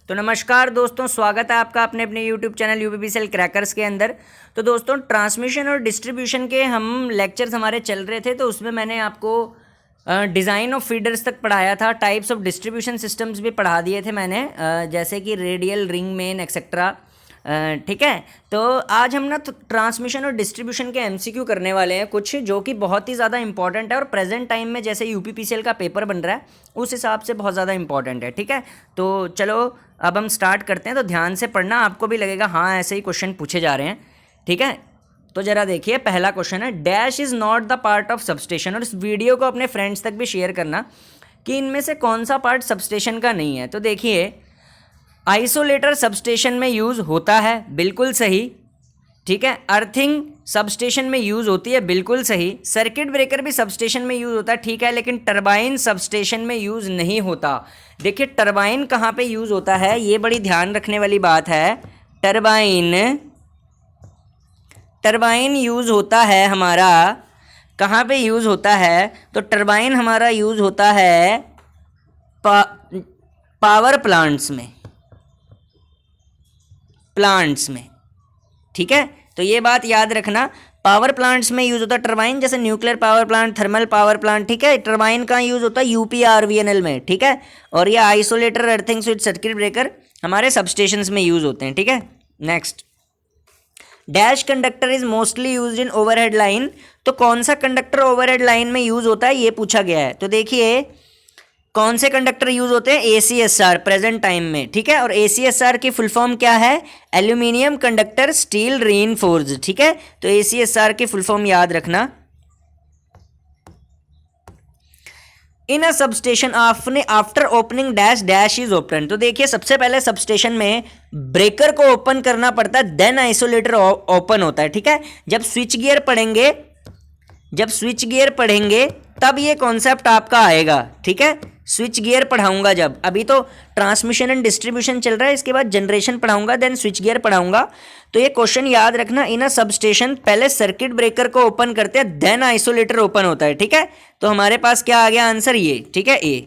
तो नमस्कार दोस्तों, स्वागत है आपका अपने अपने यूट्यूब चैनल यूपीपीसीएल क्रैकर्स के अंदर। तो दोस्तों, ट्रांसमिशन और डिस्ट्रीब्यूशन के हम लेक्चर्स हमारे चल रहे थे, तो उसमें मैंने आपको डिज़ाइन ऑफ फीडर्स तक पढ़ाया था, टाइप्स ऑफ डिस्ट्रीब्यूशन सिस्टम्स भी पढ़ा दिए थे मैंने, जैसे कि रेडियल, रिंग मेन एक्सेट्रा। ठीक है। तो आज हम ना ट्रांसमिशन और डिस्ट्रीब्यूशन के एमसीक्यू करने वाले हैं कुछ, जो कि बहुत ही ज़्यादा इंपॉर्टेंट है और प्रेजेंट टाइम में जैसे यूपीपीसीएल का पेपर बन रहा है उस हिसाब से बहुत ज़्यादा इंपॉर्टेंट है। ठीक है। तो चलो अब हम स्टार्ट करते हैं। तो ध्यान से पढ़ना, आपको भी लगेगा हाँ ऐसे ही क्वेश्चन पूछे जा रहे हैं। ठीक है। तो ज़रा देखिए, पहला क्वेश्चन है, dash is not the part of substation. और इस वीडियो को अपने फ्रेंड्स तक भी शेयर करना कि इनमें से कौन सा पार्ट सबस्टेशन का नहीं है। तो देखिए, आइसोलेटर सबस्टेशन में यूज़ होता है, बिल्कुल सही। ठीक है। अर्थिंग सबस्टेशन में यूज़ होती है, बिल्कुल सही। सर्किट ब्रेकर भी सबस्टेशन में यूज़ होता है, ठीक है, लेकिन टरबाइन सबस्टेशन में यूज़ नहीं होता। देखिए, टरबाइन कहाँ पे यूज़ होता है, ये बड़ी ध्यान रखने वाली बात है। टरबाइन यूज़ होता है हमारा, कहाँ पे यूज़ होता है? तो टरबाइन हमारा यूज़ होता है पावर प्लांट्स में। ठीक है। तो ये बात याद रखना, पावर प्लांट्स में यूज़ होता है टरबाइन, जैसे nuclear power plant, thermal power plant. ठीक है। टरबाइन कहाँ यूज़ होता है? यूपीआरवीएनएल में। ठीक है। और ये isolator, earthing switch, circuit breaker हमारे सबस्टेशंस में यूज़ होते हैं। ठीक है। Next, dash conductor is mostly used in overhead line. तो कौन सा कंडक्टर ओवरहेड लाइन में यूज़ होता है, ये पूछा गया है। तो देखिए, कौन से कंडक्टर यूज होते हैं? ACSR प्रेजेंट टाइम में। ठीक है। और ACSR की फुल फॉर्म क्या है? Aluminium conductor steel reinforced. ठीक है। तो ACSR की फुल फॉर्म याद रखना। In a substation after opening dash is open. तो देखिए, सबसे पहले सबस्टेशन में ब्रेकर को ओपन करना पड़ता है, देन आइसोलेटर ओपन होता है। ठीक है। जब स्विच गियर पढ़ेंगे तब ये कॉन्सेप्ट आपका आएगा। ठीक है। स्विच गियर पढ़ाऊंगा जब, अभी तो ट्रांसमिशन एंड डिस्ट्रीब्यूशन चल रहा है, इसके बाद जनरेशन पढ़ाऊंगा, देन स्विच गियर पढ़ाऊंगा। तो ये क्वेश्चन याद रखना, इन अ सबस्टेशन पहले सर्किट ब्रेकर को ओपन करते हैं, देन आइसोलेटर ओपन होता है। ठीक है। तो हमारे पास क्या आ गया आंसर? ये। ठीक है, ए।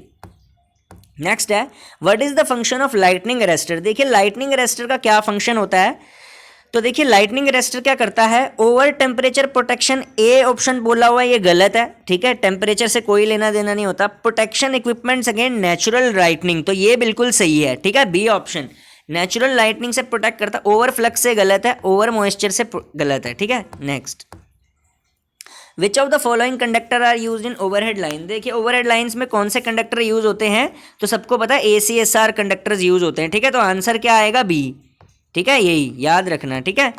नेक्स्ट है, what is the function of lightning arrester. देखिए, लाइटनिंग अरेस्टर का क्या फंक्शन होता है? तो देखिए, लाइटनिंग अरेस्टर क्या करता है? Over temperature protection. A option बोला हुआ है, ये गलत है। ठीक है। टेम्परेचर से कोई लेना देना नहीं होता। Protection equipments against natural lightning, तो ये बिल्कुल सही है। ठीक है, बी ऑप्शन, नेचुरल लाइटनिंग से प्रोटेक्ट करता है। ओवर फ्लक्स से गलत है, ओवर मॉइस्चर से गलत है। ठीक है। Next, which of the following conductor are use in overhead line. देखिए, ओवरहेड लाइन्स में कौन से कंडक्टर यूज होते हैं? तो सबको पता है ACSR कंडक्टर्स यूज होते हैं। ठीक है। तो आंसर क्या आएगा? बी। ठीक है, यही याद रखना। ठीक है।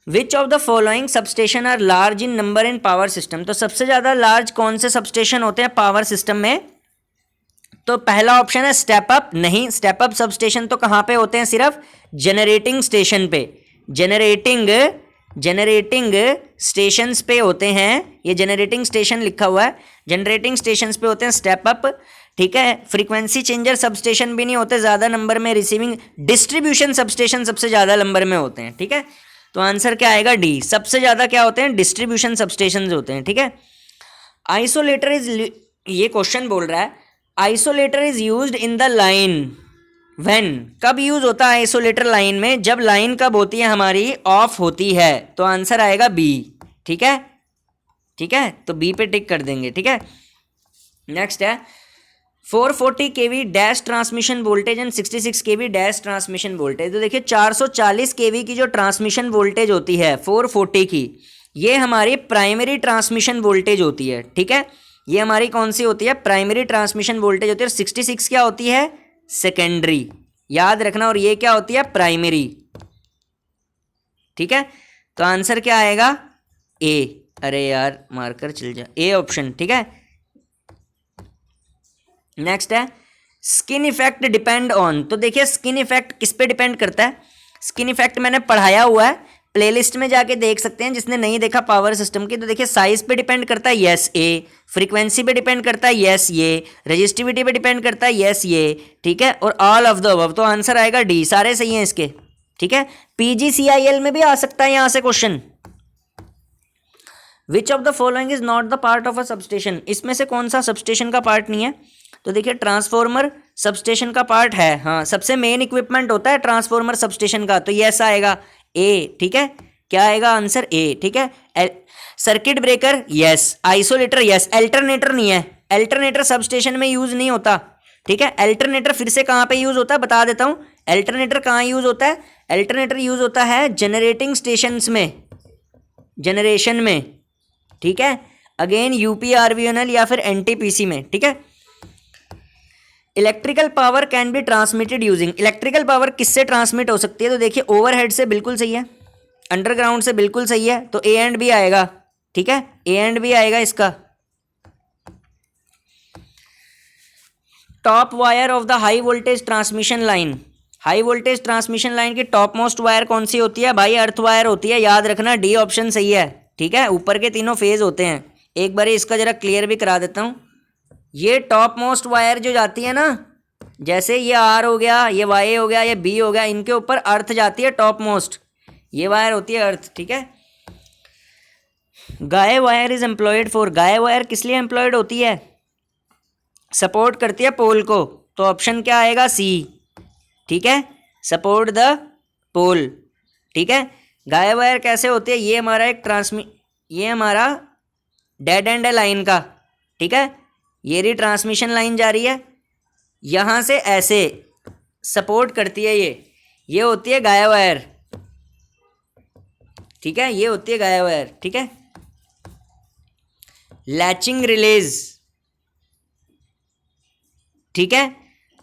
Which of the following substation are large in number in power system. तो सबसे ज्यादा लार्ज कौन से सबस्टेशन होते हैं पावर सिस्टम में? तो पहला ऑप्शन है स्टेप अप। नहीं, स्टेप अप सबस्टेशन तो कहाँ पे होते हैं? सिर्फ जनरेटिंग स्टेशन पे, जनरेटिंग स्टेशंस पे होते हैं। ये जनरेटिंग स्टेशन लिखा हुआ है, जनरेटिंग स्टेशंस पे होते हैं स्टेप अप। ठीक है। फ्रीक्वेंसी चेंजर सबस्टेशन भी नहीं होते ज़्यादा नंबर में। रिसीविंग डिस्ट्रीब्यूशन सबस्टेशन सबसे ज़्यादा नंबर में होते हैं। ठीक है। तो आंसर क्या आएगा? डी। सबसे ज़्यादा क्या होते हैं? डिस्ट्रीब्यूशन सबस्टेशन होते हैं। ठीक है। आइसोलेटर इज, ये क्वेश्चन बोल रहा है, isolator is used in the line when. कब यूज होता है आइसोलेटर लाइन में? जब लाइन कब होती है हमारी? ऑफ होती है। तो आंसर आएगा बी। ठीक है। ठीक है। तो बी पे टिक कर देंगे। ठीक है। नेक्स्ट है, 440 kV dash transmission voltage and 66 kV dash transmission voltage. तो देखिए, 440 kV की जो ट्रांसमिशन वोल्टेज होती है 440 की, ये हमारी प्राइमरी ट्रांसमिशन वोल्टेज होती है। ठीक है। ये हमारी कौन सी होती है? प्राइमरी ट्रांसमिशन वोल्टेज होती है। और 66 क्या होती है? सेकेंडरी। याद रखना। और ये क्या होती है? प्राइमरी। ठीक है। तो आंसर क्या आएगा? ए। अरे यार, मार्कर चल जा, ए ऑप्शन। ठीक है। नेक्स्ट है, स्किन इफेक्ट डिपेंड ऑन। तो देखिए, स्किन इफेक्ट किस पे डिपेंड करता है? स्किन इफेक्ट मैंने पढ़ाया हुआ है, प्लेलिस्ट में जाके देख सकते हैं जिसने नहीं देखा पावर सिस्टम की। तो देखिए, साइज पे डिपेंड करता है, यस ए। फ्रीक्वेंसी पे डिपेंड करता है, यस ये। रजिस्टिविटी पे डिपेंड करता है, यस ये। ठीक है। और ऑल ऑफ द अबव। तो आंसर आएगा डी। सारे सही हैं इसके। ठीक है। PGCIL में भी आ सकता है यहां से question. Which of the following is not the part of a substation. इसमें से कौन सा सबस्टेशन का पार्ट नहीं है? तो देखिए, ट्रांसफॉर्मर, सबस्टेशन का पार्ट है, हाँ सबसे मेन इक्विपमेंट होता है ट्रांसफॉर्मर सबस्टेशन का, तो ये ऐसा आएगा ए, ठीक है। क्या आएगा आंसर ए, ठीक है। Circuit breaker yes, isolator yes, alternator नहीं है, अल्टरनेटर सबस्टेशन में यूज नहीं होता, ठीक है। अल्टरनेटर फिर से कहाँ पे यूज होता है बता देता हूँ, अल्टरनेटर कहाँ यूज होता है, अल्टरनेटर यूज होता है जनरेटिंग स्टेशंस में, जनरेशन में, ठीक है। अगेन यूपीआरवीएनएल या फिर एनटीपीसी में, ठीक है। Electrical power can be transmitted using, electrical power किससे ट्रांसमिट हो सकती है, तो देखिए ओवरहेड से बिल्कुल सही है, अंडरग्राउंड से बिल्कुल सही है, तो ए एंड बी आएगा, ठीक है, ए एंड बी आएगा इसका। Top wire of the high voltage transmission line, high voltage transmission line की टॉप मोस्ट वायर कौन सी होती है भाई, अर्थ वायर होती है, याद रखना डी ऑप्शन सही है, ठीक है। ऊपर के तीनों फेज होते हैं, एक बार इसका जरा क्लियर भी करा देता हूँ। ये टॉप मोस्ट वायर जो जाती है ना, जैसे ये आर हो गया, ये वाई हो गया, ये बी हो गया, इनके ऊपर अर्थ जाती है टॉप मोस्ट, ये वायर होती है अर्थ, ठीक है। Guy wire is employed for, guy wire किस लिए एम्प्लॉयड होती है, सपोर्ट करती है पोल को, तो ऑप्शन क्या आएगा सी, ठीक है, सपोर्ट द पोल, ठीक है। गाय वायर कैसे होती है, ये हमारा एक ये हमारा डेड एंड है लाइन का, ठीक है, ये रही ट्रांसमिशन लाइन जा रही है, यहाँ से ऐसे सपोर्ट करती है, ये होती है गाय वायर, ठीक है, ये होती है गाय वायर, ठीक है। लैचिंग रिलेज, ठीक है,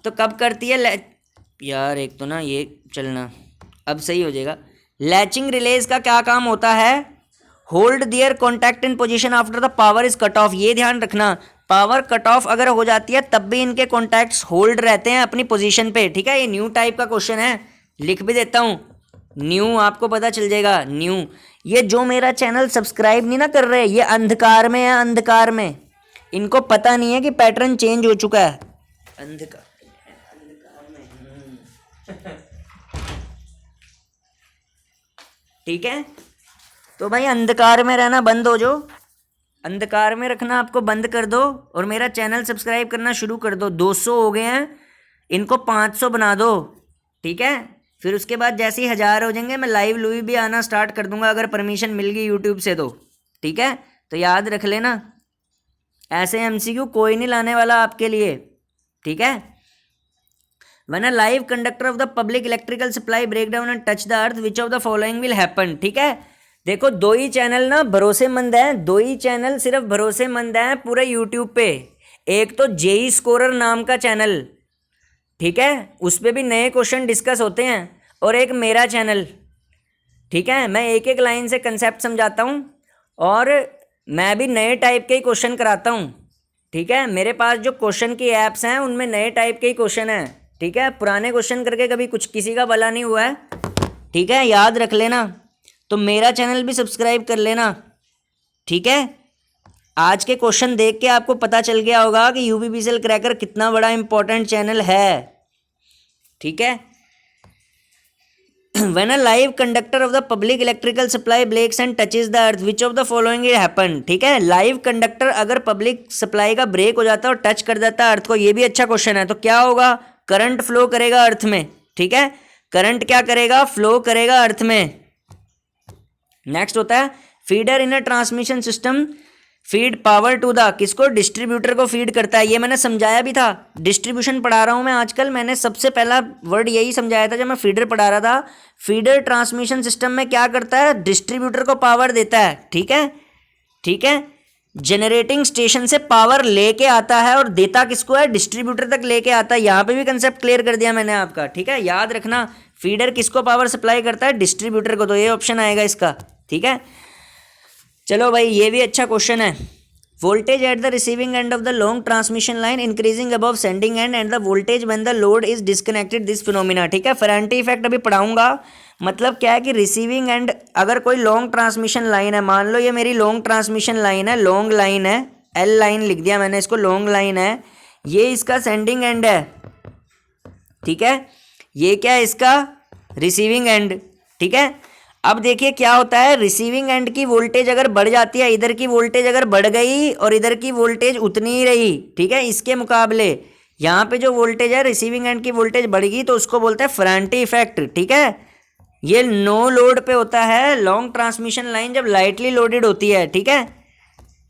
तो कब करती है यार एक तो ना ये चलना, अब सही हो जाएगा। लैचिंग रिलेज का क्या काम होता है, hold their contact in position after the power is cut off, ये ध्यान रखना, पावर कट ऑफ अगर हो जाती है तब भी इनके कॉन्टैक्ट्स होल्ड रहते हैं अपनी पोजीशन पे, ठीक है। ये न्यू टाइप का क्वेश्चन है, लिख भी देता हूँ, न्यू आपको पता चल जाएगा न्यू। ये जो मेरा चैनल सब्सक्राइब नहीं ना कर रहे, ये अंधकार में है, अंधकार में, इनको पता नहीं है कि पैटर्न चेंज हो चुका है, अंधकार में ठीक है। तो भाई अंधकार में रहना बंद हो जाओ, अंधकार में रखना आपको बंद कर दो, और मेरा चैनल सब्सक्राइब करना शुरू कर दो। 200 हो गए हैं, इनको 500 बना दो, ठीक है। फिर उसके बाद जैसे ही 1000 हो जाएंगे मैं लाइव लूई भी आना स्टार्ट कर दूंगा, अगर परमिशन मिल गई यूट्यूब से तो, ठीक है। तो याद रख लेना, ऐसे एमसीक्यू कोई नहीं लाने वाला आपके लिए, ठीक है। When a live conductor of the public electrical supply break down and touch the earth, which of the following will happen, ठीक है। देखो दो ही चैनल ना भरोसेमंद हैं, दो ही चैनल सिर्फ भरोसेमंद हैं पूरे यूट्यूब पे, एक तो जेई स्कोरर नाम का चैनल, ठीक है, उस पर भी नए क्वेश्चन डिस्कस होते हैं, और एक मेरा चैनल, ठीक है। मैं एक एक लाइन से कंसेप्ट समझाता हूँ, और मैं भी नए टाइप के ही क्वेश्चन कराता हूँ, ठीक है। मेरे पास जो क्वेश्चन की ऐप्स हैं उनमें नए टाइप के ही क्वेश्चन हैं, ठीक है। पुराने क्वेश्चन करके कभी कुछ किसी का भला नहीं हुआ है, ठीक है, याद रख लेना। तो मेरा चैनल भी सब्सक्राइब कर लेना, ठीक है। आज के क्वेश्चन देख के आपको पता चल गया होगा कि यूपीपीसीएल क्रैकर कितना बड़ा इंपॉर्टेंट चैनल है, ठीक है। When a live conductor of the public electrical supply breaks and touches the earth, which of the following will happen, ठीक है। लाइव कंडक्टर अगर पब्लिक सप्लाई का ब्रेक हो जाता है और टच कर देता है अर्थ को, ये भी अच्छा क्वेश्चन है, तो क्या होगा, करंट फ्लो करेगा अर्थ में, ठीक है। करंट क्या करेगा, फ्लो करेगा अर्थ में। नेक्स्ट होता है feeder in a transmission system feed power to the, किसको, डिस्ट्रीब्यूटर को फीड करता है, ये मैंने समझाया भी था, डिस्ट्रीब्यूशन पढ़ा रहा हूँ मैं आजकल, मैंने सबसे पहला वर्ड यही समझाया था जब मैं फीडर पढ़ा रहा था। फीडर ट्रांसमिशन सिस्टम में क्या करता है, डिस्ट्रीब्यूटर को पावर देता है, ठीक है, ठीक है। जनरेटिंग स्टेशन से पावर लेके आता है और देता किसको है, डिस्ट्रीब्यूटर तक लेके आता है। यहाँ पे भी कंसेप्ट क्लियर कर दिया मैंने आपका, ठीक है। याद रखना फीडर किसको पावर सप्लाई करता है, डिस्ट्रीब्यूटर को, तो ये ऑप्शन आएगा इसका, ठीक है। चलो भाई ये भी अच्छा क्वेश्चन है। Voltage at the receiving end of the long transmission line increasing above sending end and the voltage when the load is disconnected, this phenomena, ठीक है। फेरांटी इफेक्ट अभी पढ़ाऊंगा, मतलब क्या है कि रिसीविंग एंड अगर कोई लॉन्ग ट्रांसमिशन लाइन है, मान लो ये मेरी लॉन्ग ट्रांसमिशन लाइन है, लॉन्ग लाइन है, एल लाइन लिख दिया मैंने इसको, लॉन्ग लाइन है, ये इसका सेंडिंग एंड है, ठीक है, ये क्या है इसका रिसीविंग एंड, ठीक है। अब देखिए क्या होता है, रिसीविंग एंड की वोल्टेज अगर बढ़ जाती है, इधर की वोल्टेज अगर बढ़ गई और इधर की वोल्टेज उतनी ही रही, ठीक है, इसके मुकाबले यहाँ पे जो वोल्टेज है रिसीविंग एंड की वोल्टेज बढ़ेगी तो उसको बोलते हैं फेरांटी इफेक्ट, ठीक है। ये नो लोड पे होता है लॉन्ग ट्रांसमिशन लाइन जब लाइटली लोडेड होती है, ठीक है।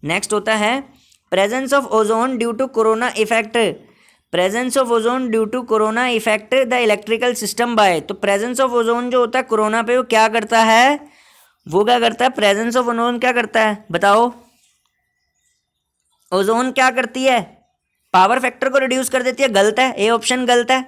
नेक्स्ट होता है presence of ozone due to corona effect. Presence of ozone due to corona effect the electrical system by. तो प्रेजेंस ऑफ ओजोन जो होता है कोरोना पे वो क्या करता है, वो क्या करता है, प्रेजेंस ऑफ ओजोन क्या करता है बताओ। ओजोन क्या करती है, पावर फैक्टर को रिड्यूस कर देती है, गलत है, ए ऑप्शन गलत है,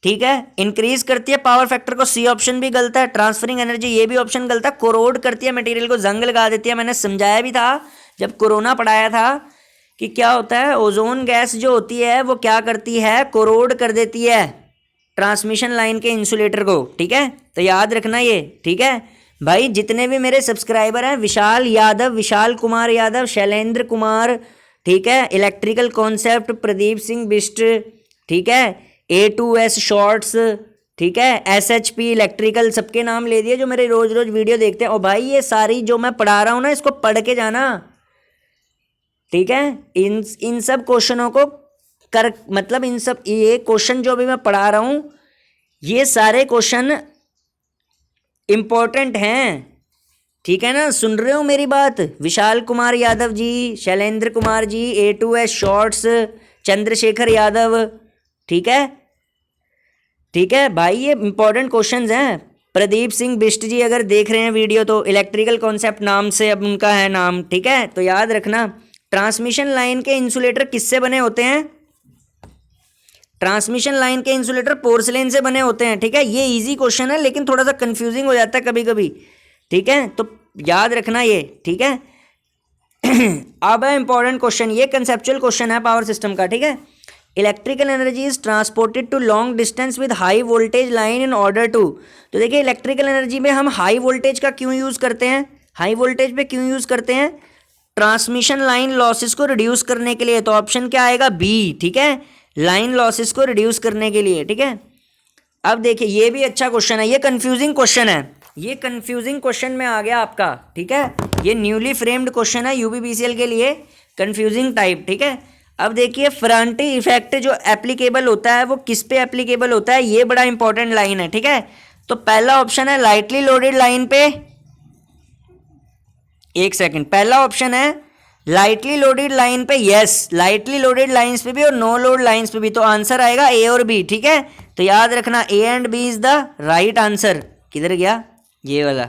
ठीक है। इंक्रीज करती है पावर फैक्टर को, सी ऑप्शन भी गलत है। ट्रांसफरिंग एनर्जी, ये भी ऑप्शन गलत है। कोरोड करती है मटेरियल को, जंग लगा देती है। मैंने समझाया भी था जब कोरोना पढ़ाया था कि क्या होता है, ओजोन गैस जो होती है वो क्या करती है, कोरोड कर देती है ट्रांसमिशन लाइन के इंसुलेटर को, ठीक है। तो याद रखना ये, ठीक है भाई। जितने भी मेरे सब्सक्राइबर हैं, विशाल यादव, विशाल कुमार यादव, शैलेंद्र कुमार, ठीक है, इलेक्ट्रिकल कॉन्सेप्ट, प्रदीप सिंह बिस्ट, ठीक है, A2S शॉर्ट्स, ठीक है, SHP इलेक्ट्रिकल, सबके नाम ले दिए जो मेरे रोज रोज वीडियो देखते हैं। और भाई ये सारी जो मैं पढ़ा रहा हूँ ना, इसको पढ़ के जाना, ठीक है। इन सब क्वेश्चनों को कर, मतलब इन सब ये क्वेश्चन जो भी मैं पढ़ा रहा हूँ ये सारे क्वेश्चन इंपॉर्टेंट हैं, ठीक है ना। सुन रहे हो मेरी बात, विशाल कुमार यादव जी, शैलेंद्र कुमार जी, A2S शॉर्ट्स, चंद्रशेखर यादव, ठीक है, ठीक है भाई, ये इंपॉर्टेंट क्वेश्चंस हैं। प्रदीप सिंह बिष्ट जी अगर देख रहे हैं वीडियो तो इलेक्ट्रिकल कॉन्सेप्ट नाम से अब उनका है नाम, ठीक है। तो याद रखना ट्रांसमिशन लाइन के इंसुलेटर किससे बने होते हैं, ट्रांसमिशन लाइन के इंसुलेटर पोर्सिलेन से बने होते हैं, ठीक है। ये इजी क्वेश्चन है लेकिन थोड़ा सा कंफ्यूजिंग हो जाता है कभी कभी, ठीक है। तो याद रखना ये, ठीक है। अब है इंपॉर्टेंट क्वेश्चन, ये कंसेप्चुअल क्वेश्चन है पावर सिस्टम का, ठीक है। Electrical energy is transported to long distance with high voltage line in order to. तो देखिए इलेक्ट्रिकल एनर्जी में हम हाई वोल्टेज का क्यों यूज़ करते हैं, हाई वोल्टेज पे क्यों यूज़ करते हैं, ट्रांसमिशन लाइन लॉसेस को रिड्यूस करने के लिए। तो ऑप्शन क्या आएगा, बी, ठीक है, लाइन लॉसेस को रिड्यूस करने के लिए, ठीक है। अब देखिए ये भी अच्छा क्वेश्चन है, ये कंफ्यूजिंग क्वेश्चन है, ये कंफ्यूजिंग क्वेश्चन में आ गया आपका, ठीक है। ये न्यूली फ्रेम्ड क्वेश्चन है यूपीपीसीएल के लिए, कंफ्यूजिंग टाइप, ठीक है। अब देखिए फेरांटी इफेक्ट जो एप्लीकेबल होता है वो किस पे एप्लीकेबल होता है, ये बड़ा इंपॉर्टेंट लाइन है, ठीक है। तो पहला ऑप्शन है लाइटली लोडेड लाइन पे, एक सेकंड, पहला ऑप्शन है लाइटली लोडेड लाइन पे, यस, लाइटली लोडेड लाइंस पे भी और नो लोड लाइंस पे भी। तो आंसर आएगा ए और बी, ठीक है। तो याद रखना A and B is the right answer. किधर गया ये वाला,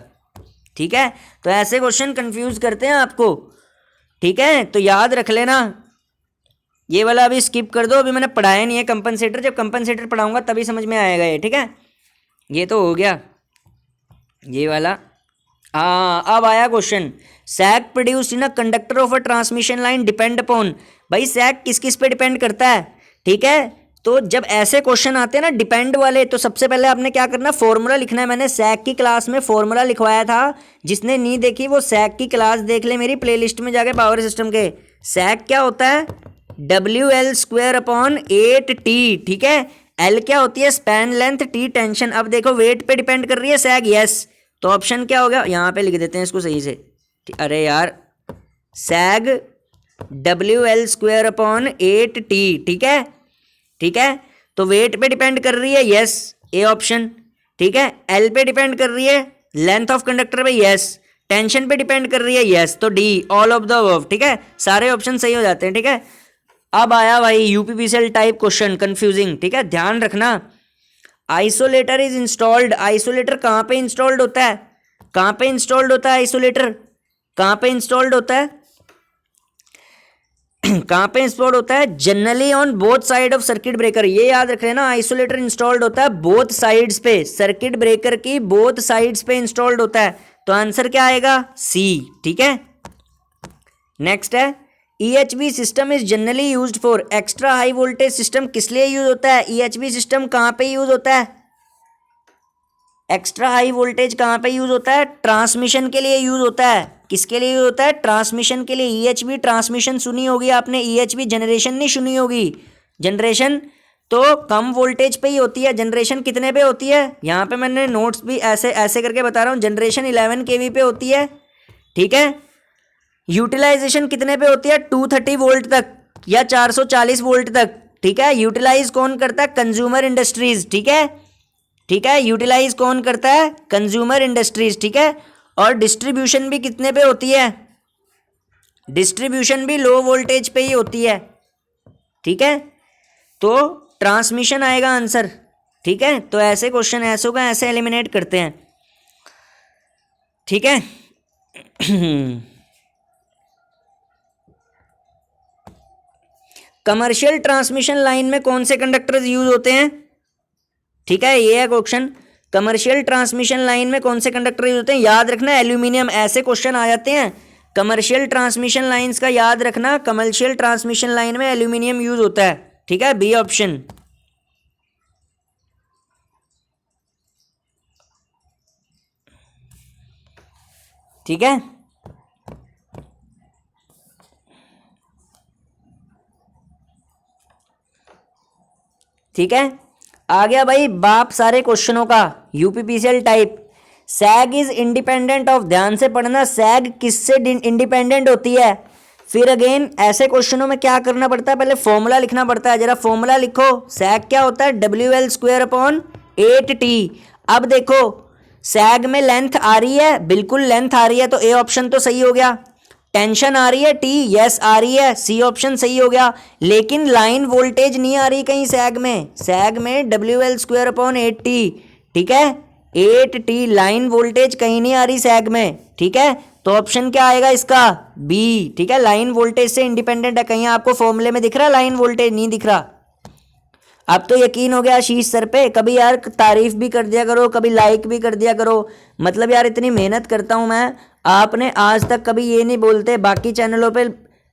ठीक है। तो ऐसे क्वेश्चन कंफ्यूज करते हैं आपको, ठीक है। तो याद रख लेना, ये वाला अभी स्किप कर दो, अभी मैंने पढ़ाया नहीं है कंपनसेटर, जब कंपनसेटर पढ़ाऊंगा तभी समझ में आएगा ये, ठीक है। ये तो हो गया ये वाला। हाँ अब आया question, sag produced in a conductor of a transmission line depend upon. भाई सैग किस किस पे डिपेंड करता है, ठीक है। तो जब ऐसे क्वेश्चन आते हैं ना डिपेंड वाले, तो सबसे पहले आपने क्या करना, फॉर्मूला लिखना है। मैंने सैग की क्लास में फॉर्मूला लिखवाया था, जिसने नहीं देखी वो सैग की क्लास देख ले मेरी प्लेलिस्ट में जाके पावर सिस्टम के। सैग क्या होता है, WL²/8T, ठीक है। L क्या होती है, स्पैन लेंथ, T टेंशन। अब देखो वेट पे डिपेंड कर रही है सैग, यस। तो ऑप्शन क्या हो गया, यहाँ पे लिख देते हैं इसको सही से, अरे यार, सैग WL²/8T, ठीक है, ठीक है। तो वेट पे डिपेंड कर रही है, यस, ए ऑप्शन, ठीक है। एल पे डिपेंड कर रही है, लेंथ ऑफ कंडक्टर पे, यस। टेंशन पे डिपेंड कर रही है, यस। तो D, all of the above, ठीक है। सारे ऑप्शन सही हो जाते हैं, ठीक है। अब आया भाई यूपीपीसीएल टाइप क्वेश्चन कंफ्यूजिंग, ठीक है, ध्यान रखना। Isolator is installed. आइसोलेटर कहाँ पे इंस्टॉल्ड होता है, कहाँ पे इंस्टॉल्ड होता है आइसोलेटर, कहाँ पे इंस्टॉल्ड होता है, कहाँ पे इंस्टॉल्ड होता है, generally on both side of circuit breaker. ये याद रख लेना, आइसोलेटर इंस्टॉल्ड होता है बोथ साइड्स पे, सर्किट ब्रेकर की बोथ साइड्स पे इंस्टॉल्ड होता है। तो आंसर क्या आएगा, सी, ठीक है। नेक्स्ट है EHV system is generally used for. Extra high voltage system किस लिए यूज होता है, EHV सिस्टम कहाँ पे यूज होता है, एक्स्ट्रा हाई वोल्टेज कहाँ पे यूज होता है, ट्रांसमिशन के लिए यूज होता है। किसके लिए यूज होता है, ट्रांसमिशन के लिए। EHV ट्रांसमिशन सुनी होगी आपने, EHV जनरेशन नहीं सुनी होगी। जनरेशन तो कम वोल्टेज पे ही होती है, जनरेशन कितने पे होती है, यहाँ पे मैंने नोट्स भी ऐसे ऐसे करके बता रहा हूँ। जनरेशन 11 kV पे होती है, ठीक है। यूटिलाइजेशन कितने पे होती है, 230 वोल्ट तक या 440 वोल्ट तक, ठीक है, यूटिलाइज कौन करता है? कंज्यूमर इंडस्ट्रीज, ठीक है, ठीक है, यूटिलाइज कौन करता है? कंज्यूमर इंडस्ट्रीज, ठीक है। और डिस्ट्रीब्यूशन भी कितने पे होती है? डिस्ट्रीब्यूशन भी लो वोल्टेज पे ही होती है, ठीक है। तो ट्रांसमिशन आएगा आंसर, ठीक है। तो ऐसे क्वेश्चन ऐसे होगा, ऐसे एलिमिनेट करते हैं, ठीक है। कमर्शियल ट्रांसमिशन लाइन में कौन से कंडक्टर्स यूज होते हैं? ठीक है, ये है क्वेश्चन। कमर्शियल ट्रांसमिशन लाइन में कौन से कंडक्टर यूज होते हैं? याद रखना एल्यूमिनियम, ऐसे क्वेश्चन आ जाते हैं। कमर्शियल ट्रांसमिशन लाइंस का याद रखना, कमर्शियल ट्रांसमिशन लाइन में एल्यूमिनियम यूज होता है, ठीक है, बी ऑप्शन। ठीक है, ठीक है। आ गया भाई बाप सारे क्वेश्चनों का UPPCL type. Sag is independent of, ध्यान से पढ़ना, सैग किससे इंडिपेंडेंट होती है? फिर अगेन ऐसे क्वेश्चनों में क्या करना पड़ता है? पहले फॉर्मूला लिखना पड़ता है, जरा फॉर्मूला लिखो। सैग क्या होता है? WL²/8T। अब देखो सैग में लेंथ आ रही है, बिल्कुल लेंथ आ रही है, तो ए ऑप्शन तो सही हो गया। टेंशन आ रही है टी, यस आ रही है, सी ऑप्शन सही हो गया। लेकिन लाइन वोल्टेज नहीं आ रही कहीं सैग में, सैग में WL²/8T, ठीक है, 8T लाइन वोल्टेज कहीं नहीं आ रही सैग में, ठीक है। तो ऑप्शन क्या आएगा इसका? बी, ठीक है, लाइन वोल्टेज से इंडिपेंडेंट है। कहीं आपको फॉर्मूले में दिख रहा है लाइन वोल्टेज? नहीं दिख रहा। अब तो यकीन हो गया आशीष सर पे। कभी यार तारीफ भी कर दिया करो, कभी लाइक भी कर दिया करो। मतलब यार इतनी मेहनत करता हूँ मैं, आपने आज तक कभी ये नहीं बोलते। बाकी चैनलों पे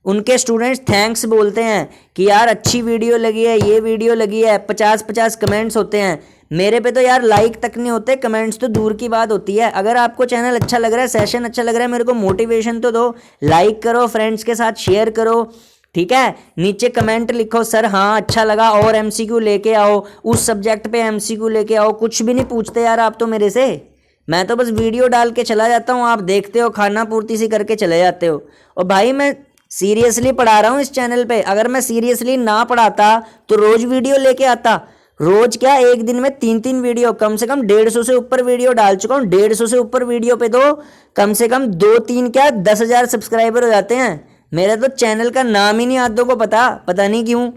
उनके स्टूडेंट्स थैंक्स बोलते हैं कि यार अच्छी वीडियो लगी है, ये वीडियो लगी है, 50-50 कमेंट्स होते हैं। मेरे पे तो यार लाइक तक नहीं होते, कमेंट्स तो दूर की बात होती है। अगर आपको चैनल अच्छा लग रहा है, सेशन अच्छा लग रहा है, मेरे को मोटिवेशन तो दो, लाइक करो, फ्रेंड्स के साथ शेयर करो, ठीक है। नीचे कमेंट लिखो सर हाँ अच्छा लगा और एमसीक्यू लेके आओ, उस सब्जेक्ट पे एमसीक्यू लेके आओ। कुछ भी नहीं पूछते यार आप तो मेरे से, मैं तो बस वीडियो डाल के चला जाता हूँ, आप देखते हो, खाना पूर्ति सी करके चले जाते हो। और भाई मैं सीरियसली पढ़ा रहा हूँ इस चैनल पे। अगर मैं सीरियसली ना पढ़ाता तो रोज वीडियो लेके आता। रोज क्या, एक दिन में 3-3 वीडियो, कम से कम 150 से ऊपर वीडियो डाल चुका हूँ। 150 से ऊपर वीडियो पे तो कम से कम 2-3 क्या 10,000 सब्सक्राइबर हो जाते हैं। मेरा तो चैनल का नाम ही नहीं आदों को पता नहीं क्यों।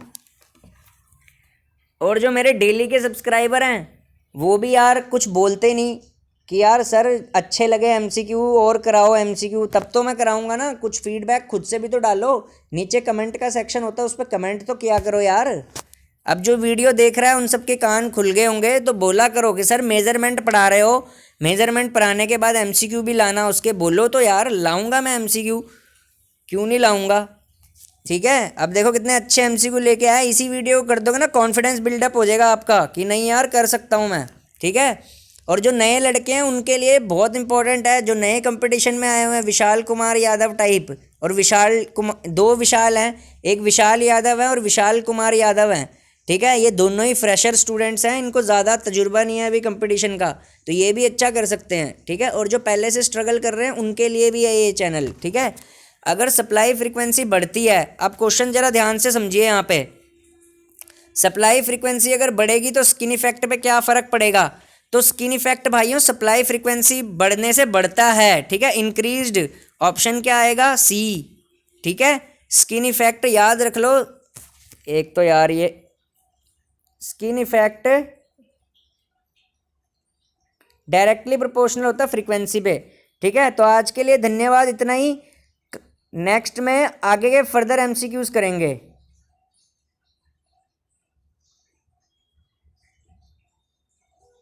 और जो मेरे डेली के सब्सक्राइबर हैं वो भी यार कुछ बोलते नहीं कि यार सर अच्छे लगे एमसीक्यू और कराओ एमसीक्यू, तब तो मैं कराऊंगा ना। कुछ फीडबैक खुद से भी तो डालो। नीचे कमेंट का सेक्शन होता है, उस पर कमेंट तो किया करो यार। अब जो वीडियो देख रहा है उन सबके कान खुल गए होंगे, तो बोला करो कि सर मेजरमेंट पढ़ा रहे हो, मेजरमेंट पढ़ाने के बाद एमसीक्यू भी लाना उसके, बोलो तो यार लाऊंगा मैं एमसीक्यू, क्यों नहीं लाऊंगा, ठीक है। अब देखो कितने अच्छे एमसीक्यू लेके आए। इसी वीडियो को कर दोगे ना, कॉन्फिडेंस बिल्डअप हो जाएगा आपका कि नहीं यार कर सकता हूँ मैं, ठीक है। और जो नए लड़के हैं उनके लिए बहुत इंपॉर्टेंट है, जो नए कंपटीशन में आए हुए हैं, विशाल कुमार यादव टाइप और विशाल कुमार, 2 विशाल हैं, एक विशाल यादव है और विशाल कुमार यादव हैं, ठीक है। ये दोनों ही फ्रेशर स्टूडेंट्स हैं, इनको ज़्यादा तजुर्बा नहीं है अभी कंपटीशन का, तो ये भी अच्छा कर सकते हैं, ठीक है। और जो पहले से स्ट्रगल कर रहे हैं उनके लिए भी है ये चैनल, ठीक है। अगर सप्लाई फ्रीक्वेंसी बढ़ती है, अब क्वेश्चन जरा ध्यान से समझिए यहाँ पे, सप्लाई फ्रीक्वेंसी अगर बढ़ेगी तो स्किन इफेक्ट पे क्या फ़र्क पड़ेगा? तो स्किन इफेक्ट भाइयों सप्लाई फ्रीक्वेंसी बढ़ने से बढ़ता है, ठीक है, इंक्रीज्ड। ऑप्शन क्या आएगा? सी, ठीक है। स्किन इफेक्ट याद रख लो। एक तो यार ये स्किन इफेक्ट डायरेक्टली प्रोपोर्शनल होता है फ्रीक्वेंसी पे, ठीक है। तो आज के लिए धन्यवाद, इतना ही। नेक्स्ट में आगे के फर्दर एमसीक्यूज करेंगे।